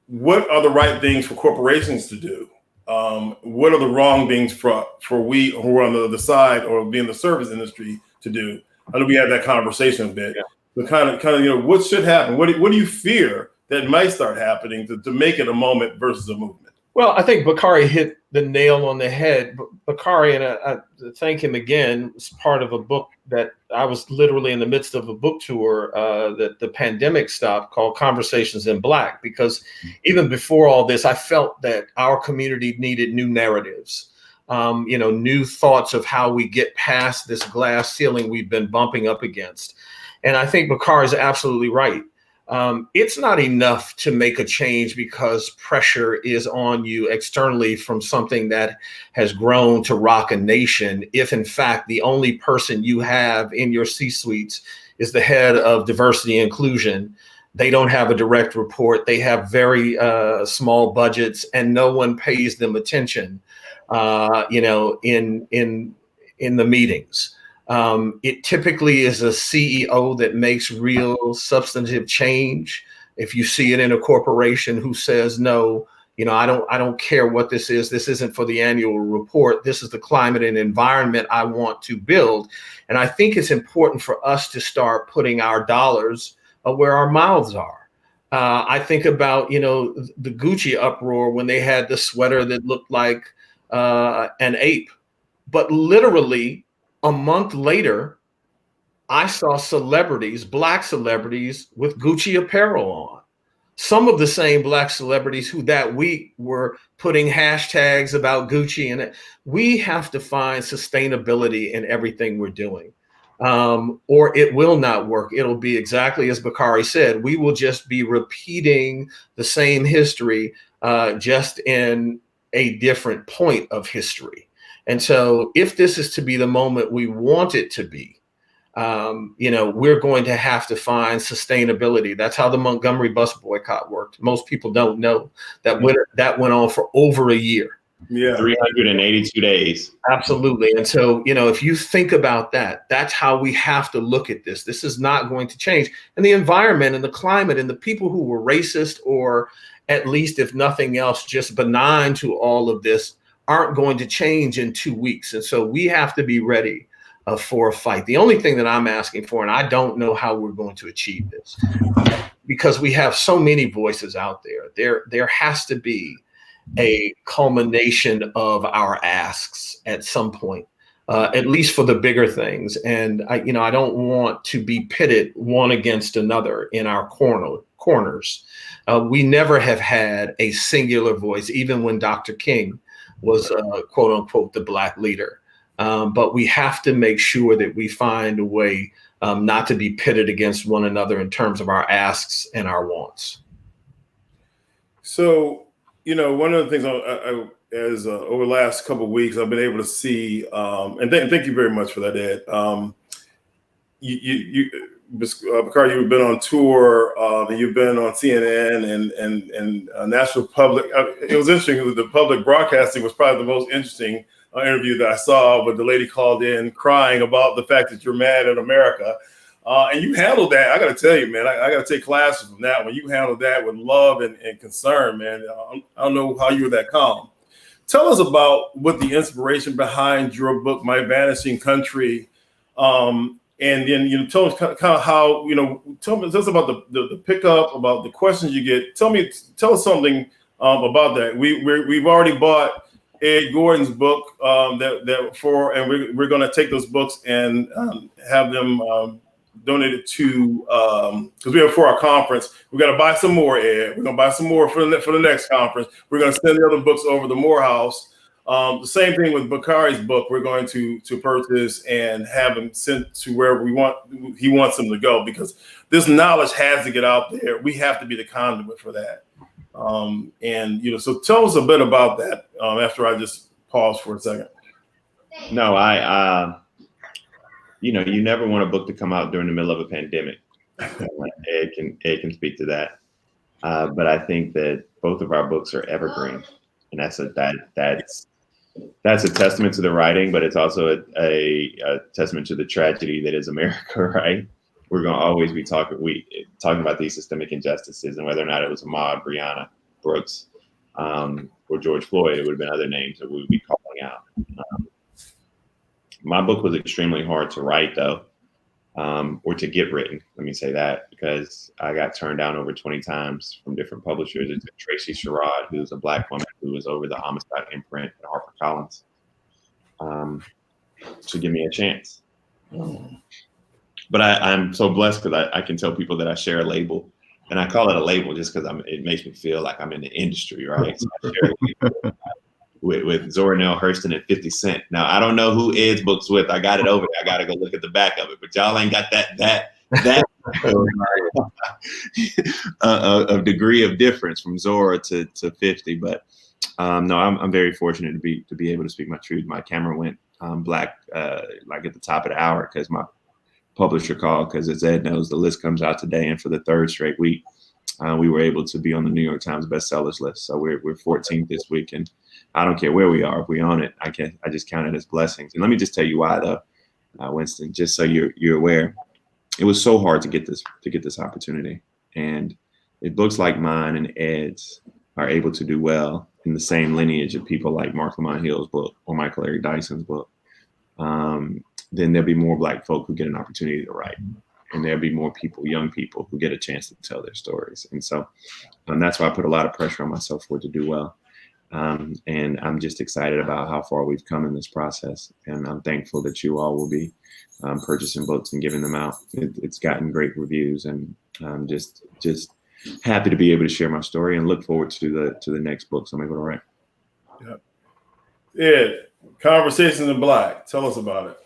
What are the right things for corporations to do? What are the wrong things for we who are on the other side or be in the service industry to do? I know we had that conversation a bit. But kind of, what should happen? What do you fear that might start happening to make it a moment versus a movement? Well, I think Bakari hit the nail on the head. Bakari, and I thank him again, was part of a book that I was literally in the midst of a book tour that the pandemic stopped, called Conversations in Black, because even before all this, I felt that our community needed new narratives. new thoughts of how we get past this glass ceiling we've been bumping up against. And I think Bakar is absolutely right. It's not enough to make a change because pressure is on you externally from something that has grown to rock a nation. If in fact, the only person you have in your C-suites is the head of diversity and inclusion, they don't have a direct report. They have very small budgets and no one pays them attention, in the meetings. It typically is a CEO that makes real substantive change. If you see it in a corporation who says, no, I don't care what this is. This isn't for the annual report. This is the climate and environment I want to build. And I think it's important for us to start putting our dollars where our mouths are. I think about, the Gucci uproar when they had the sweater that looked like an ape, but literally a month later, I saw celebrities, Black celebrities with Gucci apparel on. Some of the same Black celebrities who that week were putting hashtags about Gucci. And we have to find sustainability in everything we're doing, or it will not work. It'll be exactly as Bakari said. We will just be repeating the same history, just in a different point of history. And so if this is to be the moment we want it to be, we're going to have to find sustainability. That's how the Montgomery bus boycott worked. Most people don't know that that went on for over a year. Yeah. 382 days. Absolutely. And so, if you think about that, that's how we have to look at this. This is not going to change. And the environment and the climate and the people who were racist, or at least, if nothing else, just benign to all of this, aren't going to change in 2 weeks. And so we have to be ready for a fight. The only thing that I'm asking for, and I don't know how we're going to achieve this, because we have so many voices out there, there has to be a culmination of our asks at some point, at least for the bigger things. And I don't want to be pitted one against another in our corners. We never have had a singular voice, even when Dr. King was quote unquote the Black leader. But we have to make sure that we find a way not to be pitted against one another in terms of our asks and our wants. So, one of the things I as over the last couple of weeks, I've been able to see, and thank you very much for that, Ed. Bakar, you've been on tour, and you've been on CNN and National Public. It was interesting. The public broadcasting was probably the most interesting interview that I saw, but the lady called in crying about the fact that you're mad at America. And you handled that. I got to tell you, man, I got to take classes from that one. You handled that with love and concern, man. I don't know how you were that calm. Tell us about what the inspiration behind your book, My Vanishing Country, and then, tell us kind of how, tell us about the pickup, about the questions you get. Tell us something about that. We've already bought Ed Gordon's book and we're going to take those books and have them donated to, because we have for our conference. We're going to buy some more, Ed. We're going to buy some more for the next conference. We're going to send the other books over to Morehouse. The same thing with Bakari's book. We're going to purchase and have them sent to wherever he wants them to go, because this knowledge has to get out there. We have to be the conduit for that. So tell us a bit about that after I just pause for a second. No, you never want a book to come out during the middle of a pandemic. Ed can speak to that. But I think that both of our books are evergreen, and that's a testament to the writing, but it's also a testament to the tragedy that is America, right? We're going to always be talking about these systemic injustices, and whether or not it was Ahmaud, Breonna, Brooks, or George Floyd, it would have been other names that we would be calling out. My book was extremely hard to write, though, or to get written. Let me say that, because I got turned down over 20 times from different publishers. It's Tracy Sherrod, who's a Black woman who was over the Homicide imprint at HarperCollins, to give me a chance. But I'm so blessed because I can tell people that I share a label, and I call it a label just because it makes me feel like I'm in the industry, right? So I share a label with Zora Neale Hurston and 50 Cent. Now I don't know who Ed's book's with. I got it over there. I got to go look at the back of it. But y'all ain't got that a degree of difference from Zora to 50. But no, I'm very fortunate to be able to speak my truth. My camera went black like at the top of the hour because my publisher called, because as Ed knows, the list comes out today, and for the third straight week, we were able to be on the New York Times bestsellers list. So we're 14th this week, and I don't care where we are. If we own it, I just count it as blessings. And let me just tell you why, though, Winston, just so you're aware, it was so hard to get this opportunity. And if books like mine and Ed's are able to do well in the same lineage of people like Mark Lamont Hill's book or Michael Eric Dyson's book, then there'll be more Black folk who get an opportunity to write. And there'll be more people, young people, who get a chance to tell their stories. And so that's why I put a lot of pressure on myself for it to do well. And I'm just excited about how far we've come in this process. And I'm thankful that you all will be purchasing books and giving them out. It's gotten great reviews, and I'm just happy to be able to share my story and look forward to the next books I'm able to write. Yeah. Ed, Conversations in Black. Tell us about it.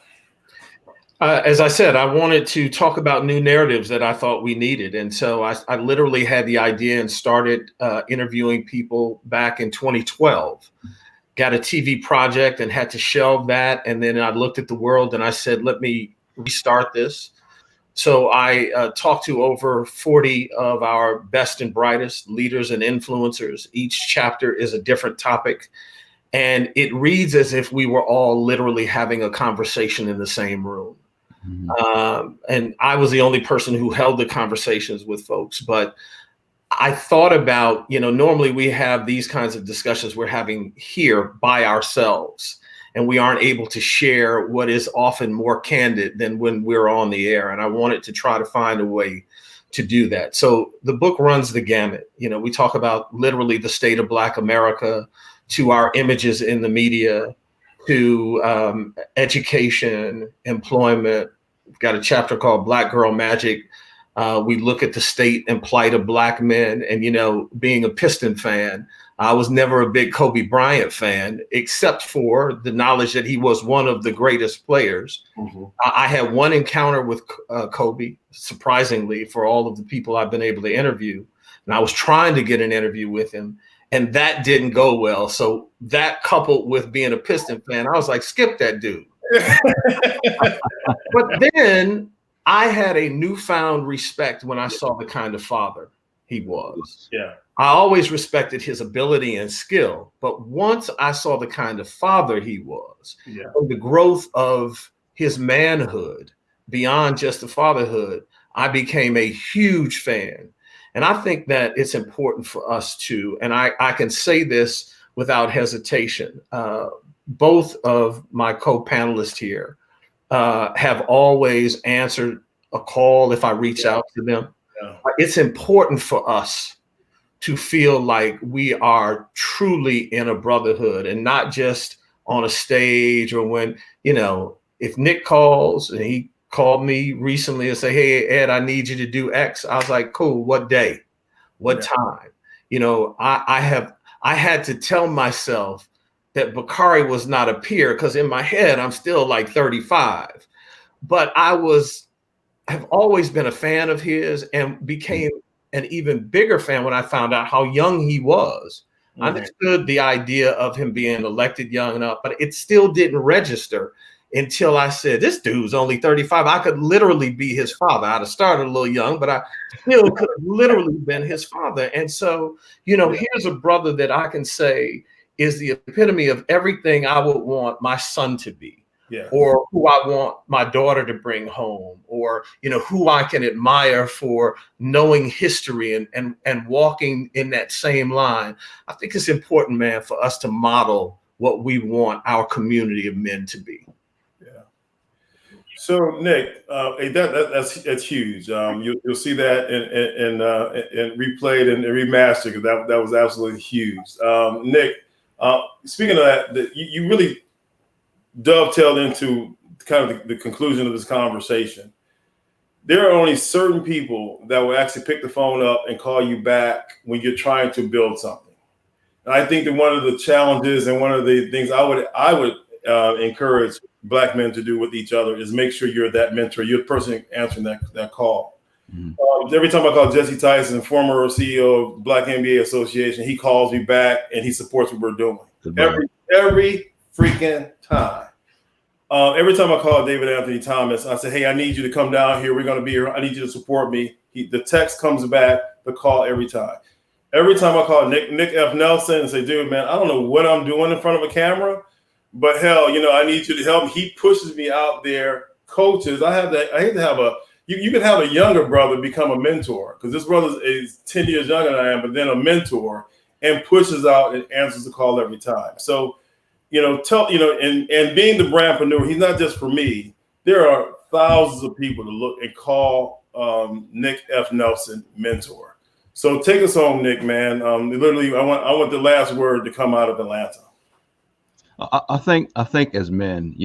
As I said, I wanted to talk about new narratives that I thought we needed. And so I literally had the idea and started interviewing people back in 2012. Got a TV project and had to shelve that. And then I looked at the world and I said, let me restart this. So I talked to over 40 of our best and brightest leaders and influencers. Each chapter is a different topic. And it reads as if we were all literally having a conversation in the same room. And I was the only person who held the conversations with folks. But I thought about, normally we have these kinds of discussions we're having here by ourselves, and we aren't able to share what is often more candid than when we're on the air. And I wanted to try to find a way to do that. So the book runs the gamut. We talk about literally the state of Black America, to our images in the media, to education, employment. We've got a chapter called Black Girl Magic. We look at the state and plight of Black men. And, being a Piston fan, I was never a big Kobe Bryant fan, except for the knowledge that he was one of the greatest players. Mm-hmm. I had one encounter with Kobe, surprisingly, for all of the people I've been able to interview. And I was trying to get an interview with him, and that didn't go well. So that, coupled with being a Piston fan, I was like, skip that dude. But then I had a newfound respect when I saw the kind of father he was. Yeah. I always respected his ability and skill, but once I saw the kind of father he was, and the growth of his manhood beyond just the fatherhood, I became a huge fan. And I think that it's important for us to, and I can say this without hesitation, both of my co-panelists here have always answered a call if I reach out to them. Yeah. It's important for us to feel like we are truly in a brotherhood, and not just on a stage, or when, if Nick calls, and he called me recently and say, hey, Ed, I need you to do X. I was like, cool, what day, what time? I had to tell myself that Bakari was not a peer, because in my head, I'm still like 35. But have always been a fan of his, and became an even bigger fan when I found out how young he was. Mm-hmm. I understood the idea of him being elected young enough, but it still didn't register until I said, this dude's only 35. I could literally be his father. I'd have started a little young, but I still could have literally been his father. And so, here's a brother that I can say is the epitome of everything I would want my son to be. Yeah. Or who I want my daughter to bring home, or, who I can admire for knowing history and walking in that same line. I think it's important, man, for us to model what we want our community of men to be. Yeah. So, Nick, that's huge. You'll see that and replayed and remastered, because that was absolutely huge. Nick, speaking of that, you really dovetailed into kind of the conclusion of this conversation. There are only certain people that will actually pick the phone up and call you back when you're trying to build something. And I think that one of the challenges and one of the things I would encourage Black men to do with each other is make sure you're that mentor, you're the person answering that call. Every time I call Jesse Tyson, former CEO of Black NBA Association, he calls me back and he supports what we're doing. Every freaking time. Every time I call David Anthony Thomas, I say, hey, I need you to come down here. We're going to be here. I need you to support me. The text comes back, the call every time. Every time I call Nick F. Nelson and say, dude, man, I don't know what I'm doing in front of a camera, but hell, I need you to help me. He pushes me out there. Coaches, I hate to have you can have a younger brother become a mentor, because this brother is 10 years younger than I am, but then a mentor, and pushes out and answers the call every time. So, and being the brandpreneur, he's not just for me. There are thousands of people to look and call Nick F. Nelson mentor. So take us home, Nick, man. Literally, I want the last word to come out of Atlanta. I think as men,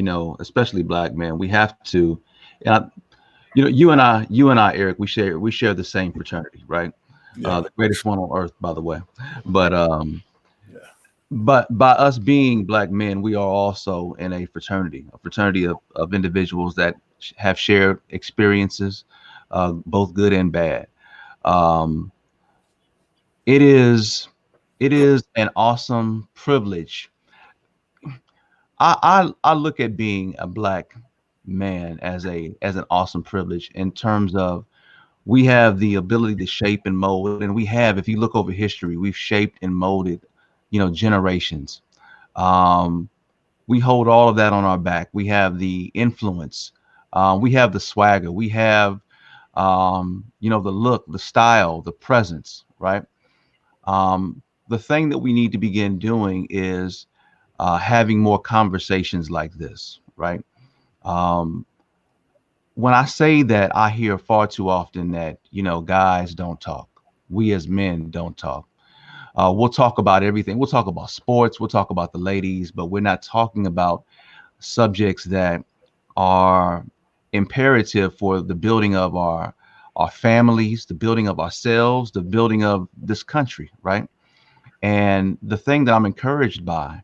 especially Black men, we have to, you and I, Eric, we share the same fraternity, right? Yeah. The greatest one on earth, by the way. But But by us being Black men, we are also in a fraternity of individuals that have shared experiences, both good and bad. It is an awesome privilege. I look at being a Black man as an awesome privilege, in terms of we have the ability to shape and mold, and we have, if you look over history, we've shaped and molded, generations. We hold all of that on our back. We have the influence, we have the swagger, we have the look, the style, the presence, right? The thing that we need to begin doing is having more conversations like this, right? When I say that, I hear far too often that, guys don't talk. We as men don't talk. We'll talk about everything. We'll talk about sports. We'll talk about the ladies, but we're not talking about subjects that are imperative for the building of our families, the building of ourselves, the building of this country, right? And the thing that I'm encouraged by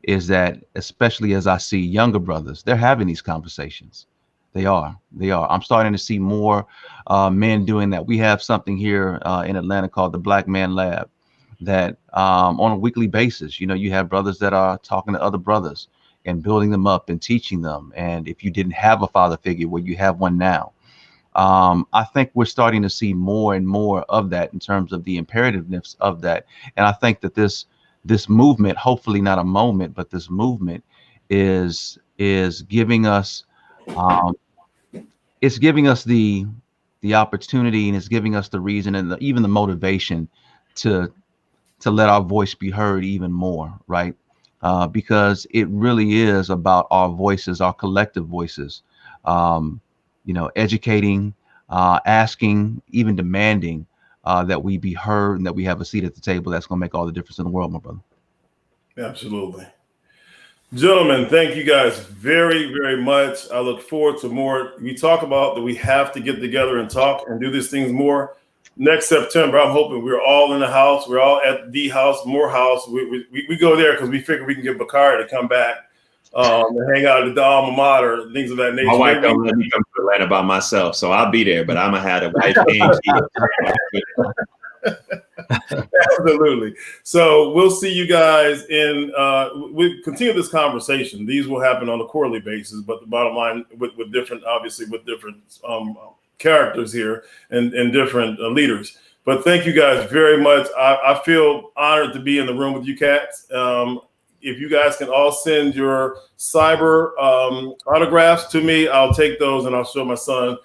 is that, especially as I see younger brothers, they're having these conversations. They are. I'm starting to see more men doing that. We have something here in Atlanta called the Black Man Lab, that on a weekly basis, you have brothers that are talking to other brothers and building them up and teaching them. And if you didn't have a father figure, well, you have one now. I think we're starting to see more and more of that in terms of the imperativeness of that. And I think that this movement, hopefully not a moment, but this movement is giving us it's giving us the opportunity, and it's giving us the reason and even the motivation to let our voice be heard even more, right? Because it really is about our voices, our collective voices, educating, asking, even demanding that we be heard and that we have a seat at the table. That's going to make all the difference in the world, my brother. Absolutely. Gentlemen, thank you guys very, very much. I look forward to more. We talk about that we have to get together and talk and do these things more. Next September, I'm hoping we're all in the house. We're all at the house, more house. We go there because we figure we can get Bakari to come back and hang out at the alma mater and things of that nature. My wife don't let me come to Atlanta by myself, so I'll be there, but I'm going to have a wife and kids. Absolutely. So we'll see you guys we continue this conversation. These will happen on a quarterly basis, but the bottom line with different characters here and different leaders. But thank you guys very much. I feel honored to be in the room with you cats. If you guys can all send your cyber autographs to me, I'll take those and I'll show my son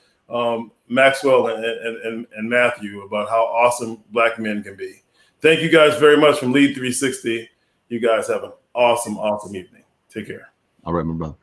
Maxwell and Matthew about how awesome Black men can be. Thank you guys very much from LEAD360. You guys have an awesome evening. Take care. All right, my brother.